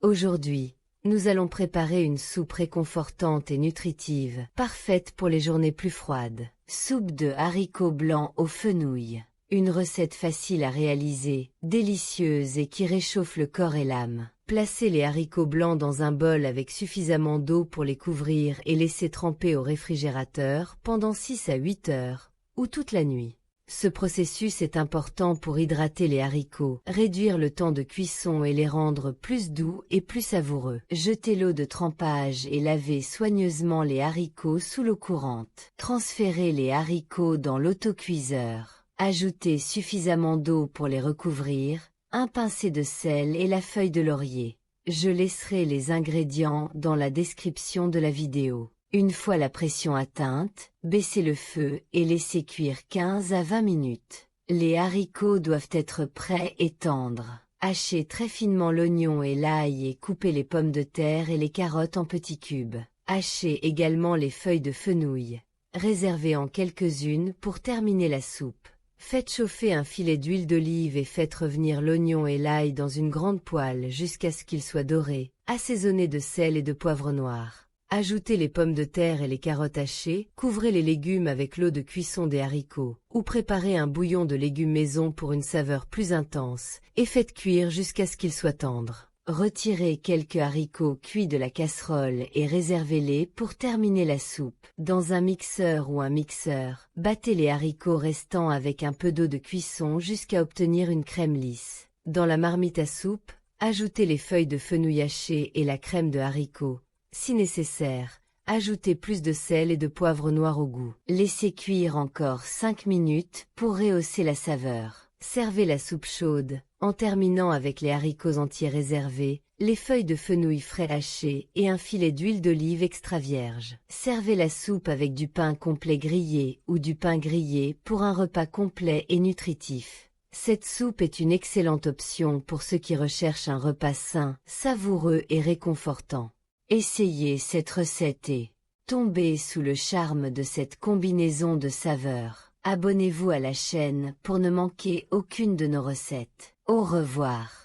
Aujourd'hui, nous allons préparer une soupe réconfortante et nutritive, parfaite pour les journées plus froides. Soupe de haricots blancs aux fenouil. Une recette facile à réaliser, délicieuse et qui réchauffe le corps et l'âme. Placez les haricots blancs dans un bol avec suffisamment d'eau pour les couvrir et laisser tremper au réfrigérateur pendant 6 à 8 heures, ou toute la nuit. Ce processus est important pour hydrater les haricots, réduire le temps de cuisson et les rendre plus doux et plus savoureux. Jetez l'eau de trempage et lavez soigneusement les haricots sous l'eau courante. Transférez les haricots dans l'autocuiseur. Ajoutez suffisamment d'eau pour les recouvrir, un pincé de sel et la feuille de laurier. Je laisserai les ingrédients dans la description de la vidéo. Une fois la pression atteinte, baissez le feu et laissez cuire 15 à 20 minutes. Les haricots doivent être prêts et tendres. Hachez très finement l'oignon et l'ail et coupez les pommes de terre et les carottes en petits cubes. Hachez également les feuilles de fenouil. Réservez en quelques-unes pour terminer la soupe. Faites chauffer un filet d'huile d'olive et faites revenir l'oignon et l'ail dans une grande poêle jusqu'à ce qu'ils soient dorés. Assaisonnez de sel et de poivre noir. Ajoutez les pommes de terre et les carottes hachées, couvrez les légumes avec l'eau de cuisson des haricots, ou préparez un bouillon de légumes maison pour une saveur plus intense, et faites cuire jusqu'à ce qu'ils soient tendres. Retirez quelques haricots cuits de la casserole et réservez-les pour terminer la soupe. Dans un mixeur ou un mixeur, battez les haricots restants avec un peu d'eau de cuisson jusqu'à obtenir une crème lisse. Dans la marmite à soupe, ajoutez les feuilles de fenouil hachées et la crème de haricots. Si nécessaire, ajoutez plus de sel et de poivre noir au goût. Laissez cuire encore 5 minutes pour rehausser la saveur. Servez la soupe chaude, en terminant avec les haricots entiers réservés, les feuilles de fenouil frais hachées et un filet d'huile d'olive extra vierge. Servez la soupe avec du pain complet grillé ou du pain grillé pour un repas complet et nutritif. Cette soupe est une excellente option pour ceux qui recherchent un repas sain, savoureux et réconfortant. Essayez cette recette et tombez sous le charme de cette combinaison de saveurs. Abonnez-vous à la chaîne pour ne manquer aucune de nos recettes. Au revoir.